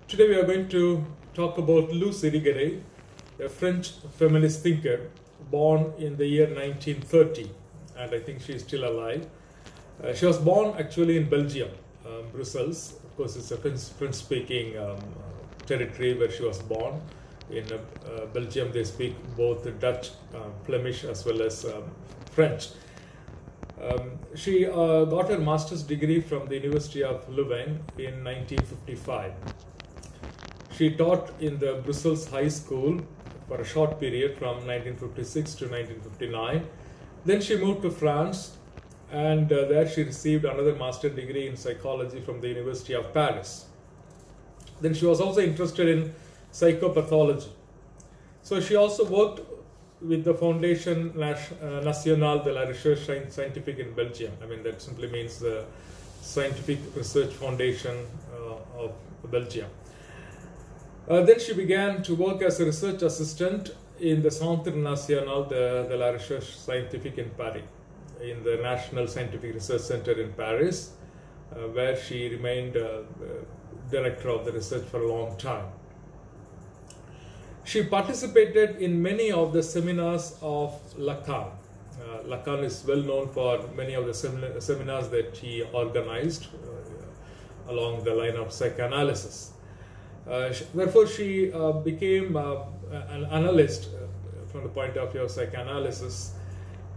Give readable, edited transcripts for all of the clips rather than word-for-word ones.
Today we are going to talk about Luce Irigaray, a French feminist thinker born in the year 1930, and I think she is still alive. She was born actually in Belgium, Brussels. Of course, it's a French-speaking territory where she was born. In Belgium, they speak both Dutch, Flemish, as well as French. She got her master's degree from the University of Louvain in 1955. She taught in the Brussels High School for a short period from 1956 to 1959. Then she moved to France, and there she received another master's degree in psychology from the University of Paris. Then she was also interested in psychopathology. So she also worked with the Fondation Nationale de la Recherche Scientifique in Belgium. I mean, that simply means the Scientific Research Foundation of Belgium. Then she began to work as a research assistant in the Centre National de la Recherche Scientifique in Paris, in the National Scientific Research Center in Paris, where she remained director of the research for a long time. She participated in many of the seminars of Lacan. Lacan is well known for many of the seminars that he organized along the line of psychoanalysis. Therefore, she became an analyst from the point of view of psychoanalysis.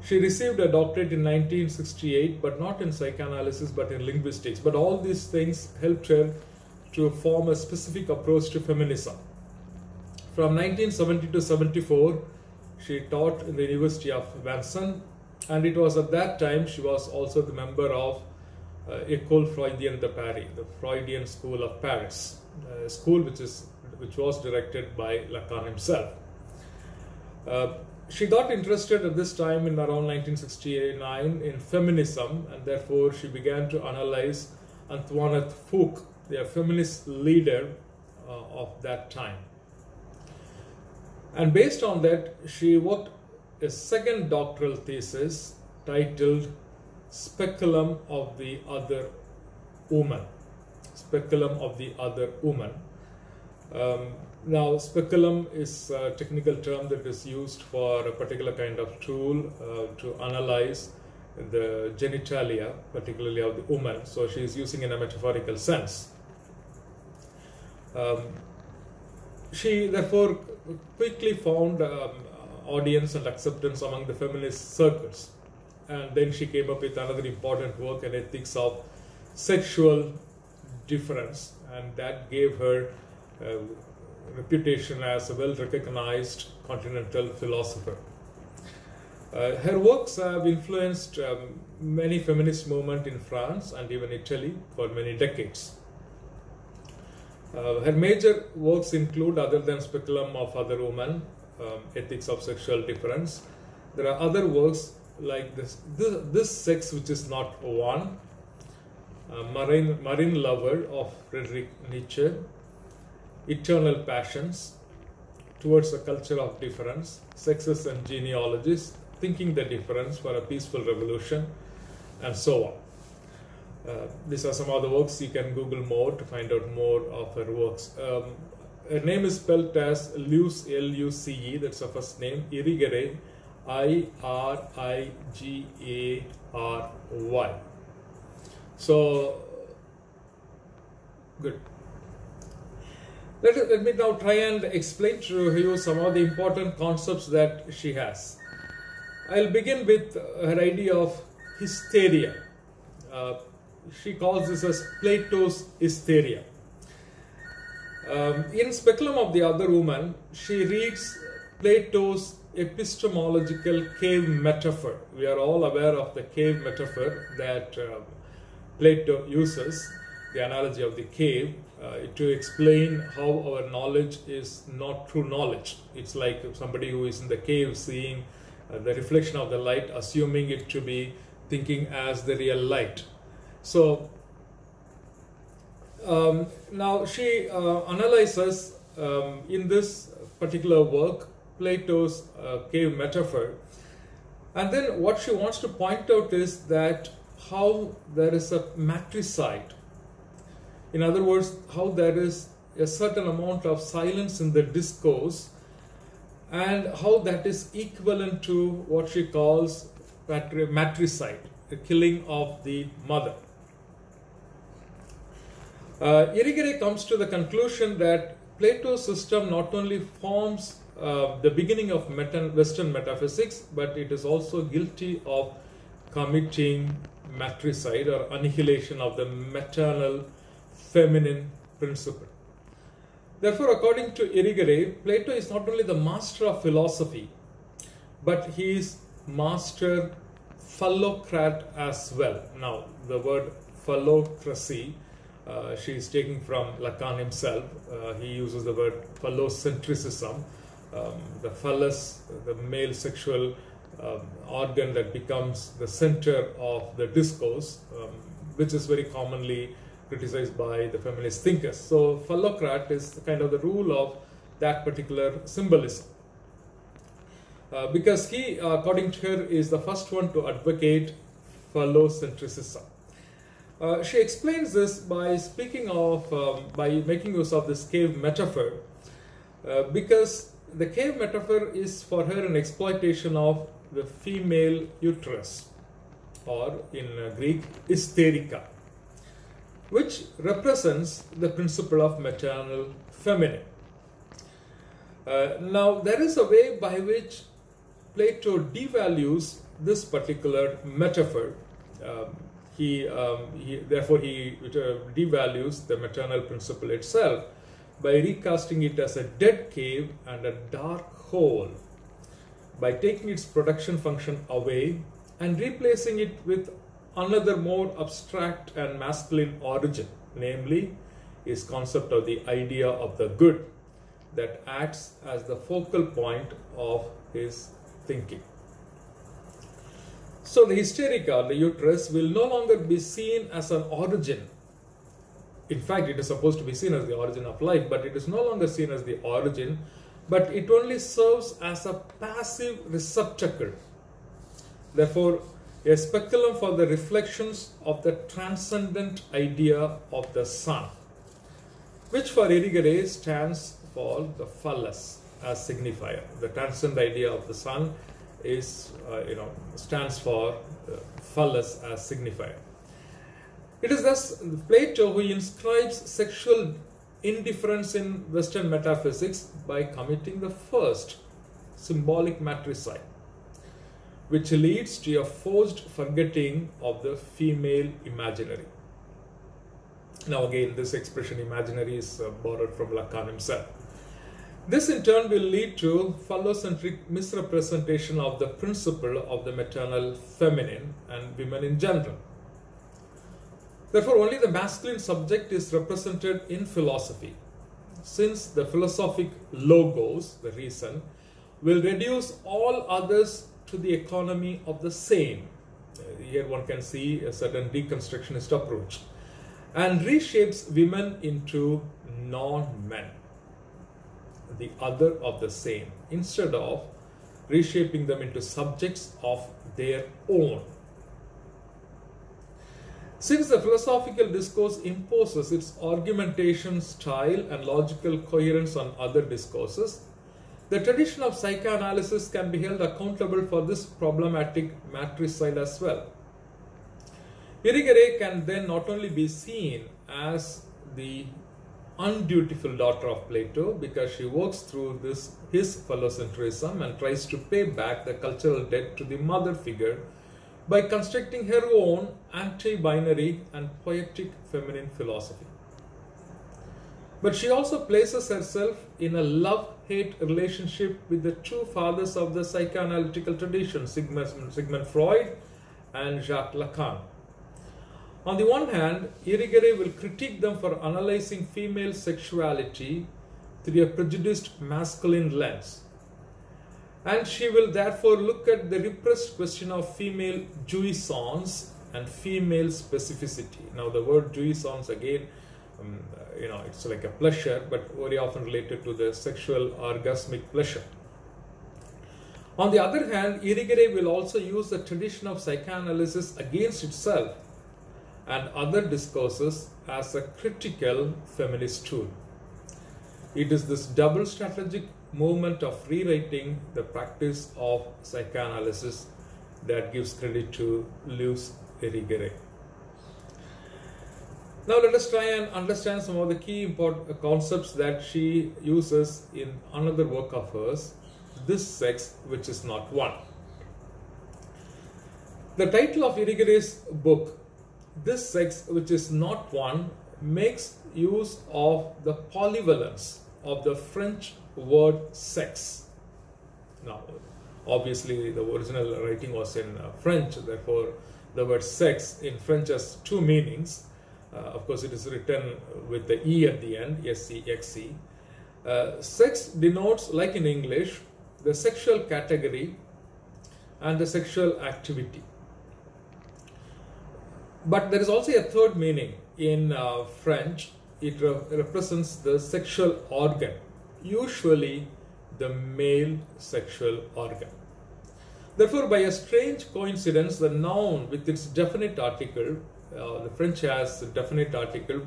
She received a doctorate in 1968, but not in psychoanalysis, but in linguistics. But all these things helped her to form a specific approach to feminism. From 1970 to 74, she taught in the University of Vincennes, and it was at that time she was also the member of École Freudienne de Paris, the Freudian School of Paris, a school which was directed by Lacan himself. She got interested at this time in around 1969 in feminism, and therefore she began to analyze Antoinette Fouque, the feminist leader of that time. And based on that, she worked a second doctoral thesis titled Speculum of the Other Woman. Speculum of the Other Woman. Now, speculum is a technical term that is used for a particular kind of tool to analyze the genitalia, particularly of the woman. So she is using in a metaphorical sense. She therefore quickly found audience and acceptance among the feminist circles. And then she came up with another important work on ethics of sexual difference, and that gave her a reputation as a well-recognized continental philosopher. Her works have influenced many feminist movements in France and even Italy for many decades. Her major works include, other than Speculum of Other Women, Ethics of Sexual Difference, there are other works like this Sex Which Is Not One, Marine Lover of Friedrich Nietzsche, Eternal Passions, Towards a Culture of Difference, Sexes and Genealogies, Thinking the Difference for a Peaceful Revolution, and so on. These are some other works. You can Google more to find out more of her works. Her name is spelled as Luce, L-U-C-E, that's her first name, Irigaray, I-R-I-G-A-R-Y. So, good. Let me now try and explain to you some of the important concepts that she has. I'll begin with her idea of hysteria. She calls this as Plato's hysteria. In Speculum of the Other Woman, she reads Plato's epistemological cave metaphor. We are all aware of the cave metaphor that Plato uses, the analogy of the cave, to explain how our knowledge is not true knowledge. It's like somebody who is in the cave seeing the reflection of the light, assuming it to be thinking as the real light. So now she analyzes in this particular work Plato's cave metaphor, and then what she wants to point out is that how there is a matricide In other words, how there is a certain amount of silence in the discourse and how that is equivalent to what she calls matricide, the killing of the mother. Irigaray comes to the conclusion that Plato's system not only forms the beginning of Western metaphysics, but it is also guilty of committing matricide or annihilation of the maternal feminine principle. Therefore, according to Irigaray, Plato is not only the master of philosophy, but he is master phallocrat as well. Now, the word phallocracy, she is taking from Lacan himself. He uses the word phallocentrism, the phallus, the male sexual organ that becomes the center of the discourse, which is very commonly criticized by the feminist thinkers. So phallocrat is kind of the rule of that particular symbolism. Because he, according to her, is the first one to advocate phallocentrism. She explains this by speaking of, by making use of this cave metaphor, because the cave metaphor is for her an exploitation of the female uterus, or in Greek, hysterica, which represents the principle of maternal feminine. Now, there is a way by which Plato devalues this particular metaphor. Therefore, he devalues the maternal principle itself by recasting it as a dead cave and a dark hole, by taking its production function away and replacing it with another more abstract and masculine origin, namely his concept of the idea of the good that acts as the focal point of his thinking. So the hysterica, the uterus, will no longer be seen as an origin. In fact, it is supposed to be seen as the origin of life, but it is no longer seen as the origin, but it only serves as a passive receptacle. Therefore, a speculum for the reflections of the transcendent idea of the sun, which for Irigaray stands for the phallus as signifier. The transcendent idea of the sun is, stands for phallus as signifier. It is thus Plato who inscribes sexual indifference in Western metaphysics by committing the first symbolic matricide, which leads to a forced forgetting of the female imaginary. Now again, this expression imaginary is borrowed from Lacan himself. This in turn will lead to phallocentric misrepresentation of the principle of the maternal feminine and women in general. Therefore, only the masculine subject is represented in philosophy, since the philosophic logos, the reason, will reduce all others to the economy of the same. Here one can see a certain deconstructionist approach, and reshapes women into non-men, the other of the same, instead of reshaping them into subjects of their own. Since the philosophical discourse imposes its argumentation style and logical coherence on other discourses, the tradition of psychoanalysis can be held accountable for this problematic matricide as well. Irigaray can then not only be seen as the undutiful daughter of Plato, because she works through his phallocentrism and tries to pay back the cultural debt to the mother figure by constructing her own anti-binary and poetic feminine philosophy. But she also places herself in a love-hate relationship with the two fathers of the psychoanalytical tradition, Sigmund Freud and Jacques Lacan. On the one hand, Irigaray will critique them for analyzing female sexuality through a prejudiced masculine lens, and she will therefore look at the repressed question of female jouissance and female specificity. Now the word jouissance again, it's like a pleasure, but very often related to the sexual orgasmic pleasure. On the other hand, Irigaray will also use the tradition of psychoanalysis against itself and other discourses as a critical feminist tool. It is this double strategic movement of rewriting the practice of psychoanalysis that gives credit to Luce Irigaray. Now let us try and understand some of the key important concepts that she uses in another work of hers, This Sex Which Is Not One. The title of Irigaray's book, This Sex Which Is Not One, makes use of the polyvalence of the French word sex. Now, obviously the original writing was in French, therefore the word sex in French has two meanings. Of course, it is written with the E at the end, S-E-X-E. Sex denotes, like in English, the sexual category and the sexual activity. But there is also a third meaning in French. It represents the sexual organ, usually the male sexual organ. Therefore, by a strange coincidence, the noun with its definite article, the French has a definite article.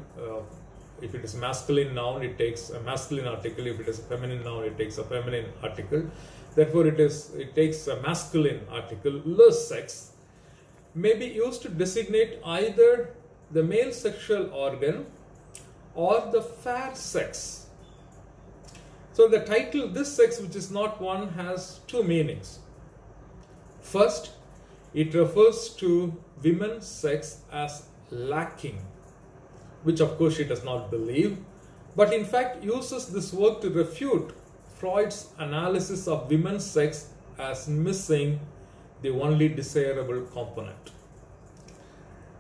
If it is masculine noun, it takes a masculine article. If it is a feminine noun, it takes a feminine article. Therefore, it takes a masculine article. Le sexe may be used to designate either the male sexual organ or the fair sex. So the title, This Sex Which Is Not One, has two meanings. First, it refers to women's sex as lacking, which of course she does not believe, but in fact uses this work to refute Freud's analysis of women's sex as missing the only desirable component.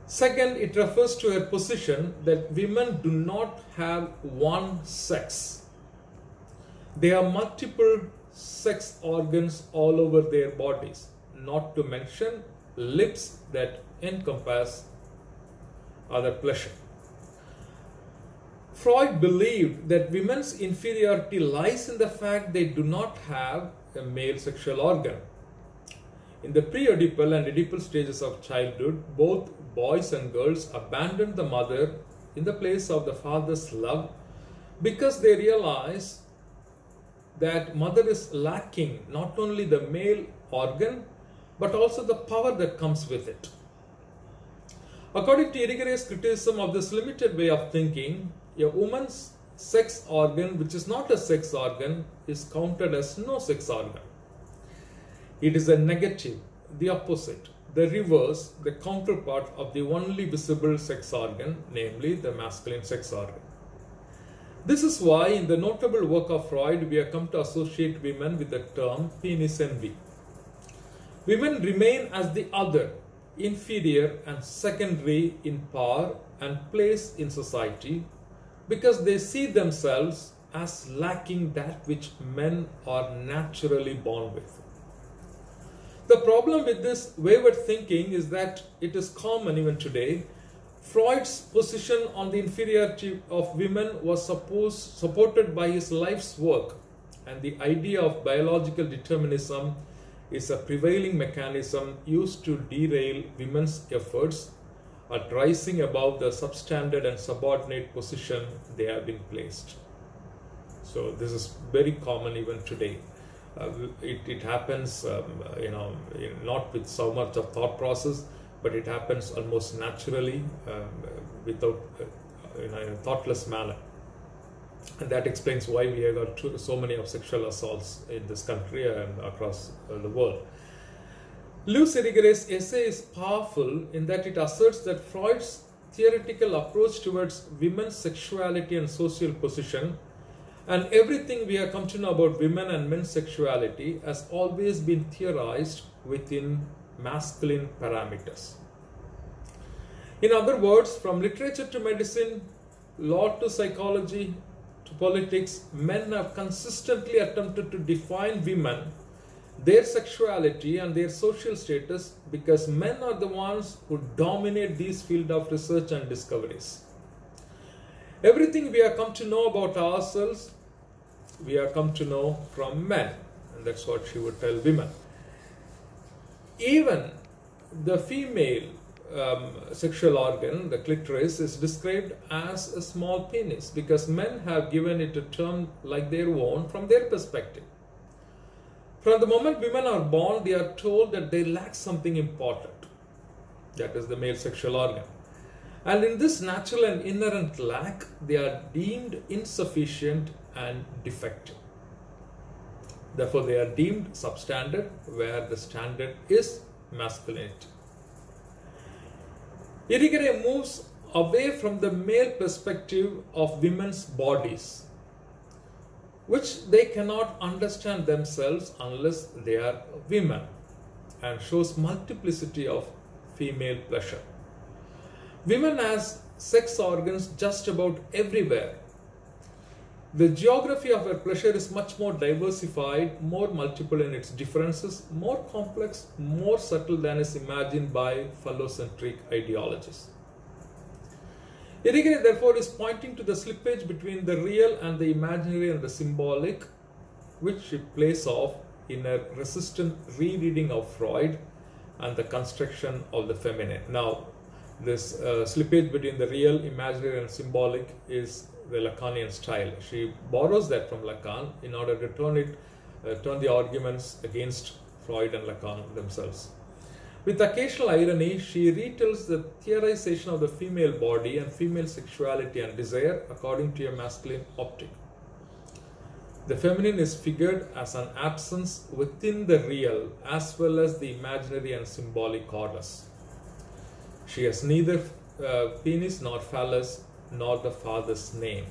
Second, it refers to her position that women do not have one sex. They have multiple sex organs all over their bodies, not to mention lips that encompass other pleasure. Freud believed that women's inferiority lies in the fact they do not have a male sexual organ. In the pre-Oedipal and Oedipal stages of childhood, both boys and girls abandon the mother in the place of the father's love because they realize that mother is lacking not only the male organ but also the power that comes with it. According to Irigaray's criticism of this limited way of thinking, a woman's sex organ, which is not a sex organ, is counted as no sex organ. It is a negative, the opposite, the reverse, the counterpart of the only visible sex organ, namely the masculine sex organ. This is why in the notable work of Freud, we have come to associate women with the term penis envy. Women remain as the other, inferior and secondary in power and place in society because they see themselves as lacking that which men are naturally born with. The problem with this wayward thinking is that it is common even today. Freud's position on the inferiority of women was supported by his life's work, and the idea of biological determinism is a prevailing mechanism used to derail women's efforts at rising above the substandard and subordinate position they have been placed. So this is very common even today. It happens, not with so much of thought process, but it happens almost naturally, without, in a thoughtless manner. And that explains why we have got so many of sexual assaults in this country and across the world. Luce Irigaray's essay is powerful in that it asserts that Freud's theoretical approach towards women's sexuality and social position and everything we have come to know about women and men's sexuality has always been theorized within masculine parameters. In other words, from literature to medicine, law to psychology to politics, men have consistently attempted to define women, their sexuality and their social status because men are the ones who dominate these fields of research and discoveries. Everything we have come to know about ourselves, we have come to know from men, and that's what she would tell women. Even the female sexual organ, the clitoris, is described as a small penis because men have given it a term like their own from their perspective. From the moment women are born, they are told that they lack something important, that is the male sexual organ. And in this natural and inherent lack, they are deemed insufficient and defective. Therefore, they are deemed substandard, where the standard is masculinity. Irigaray moves away from the male perspective of women's bodies, which they cannot understand themselves unless they are women, and shows multiplicity of female pleasure. Women has sex organs just about everywhere. The geography of her pleasure is much more diversified, more multiple in its differences, more complex, more subtle than is imagined by phallocentric ideologies. Irigaray therefore is pointing to the slippage between the real and the imaginary and the symbolic, which she plays off in a resistant rereading of Freud and the construction of the feminine. Now, this slippage between the real, imaginary and symbolic is the Lacanian style. She borrows that from Lacan in order to turn the arguments against Freud and Lacan themselves. With occasional irony, she retells the theorization of the female body and female sexuality and desire according to a masculine optic. The feminine is figured as an absence within the real as well as the imaginary and symbolic orders. She has neither penis nor phallus nor the father's name.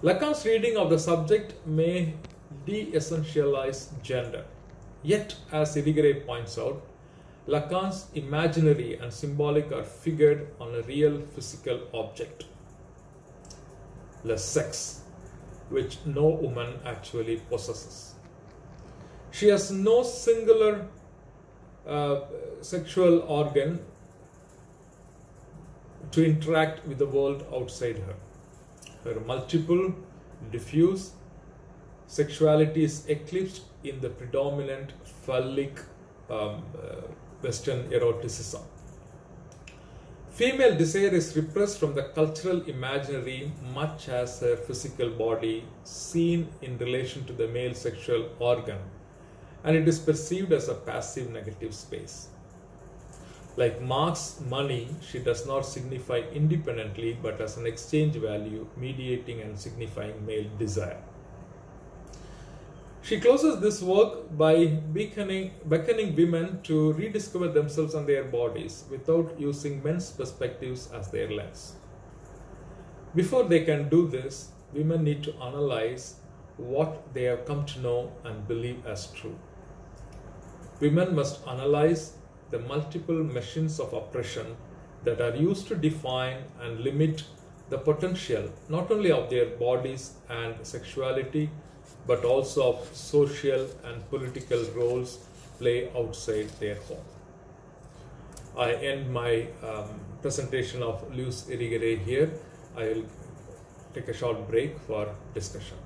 Lacan's reading of the subject may de-essentialize gender. Yet, as Irigaray points out, Lacan's imaginary and symbolic are figured on a real physical object, le sex, which no woman actually possesses. She has no singular sexual organ to interact with the world outside her. Her multiple, diffuse sexuality is eclipsed in the predominant phallic Western eroticism. Female desire is repressed from the cultural imaginary much as her physical body seen in relation to the male sexual organ, and it is perceived as a passive negative space. Like Marx's money, she does not signify independently but as an exchange value mediating and signifying male desire. She closes this work by beckoning women to rediscover themselves and their bodies without using men's perspectives as their lens. Before they can do this, women need to analyze what they have come to know and believe as true. Women must analyze the multiple machines of oppression that are used to define and limit the potential not only of their bodies and sexuality, but also of social and political roles play outside their home. I end my presentation of Luce Irigaray here. I will take a short break for discussion.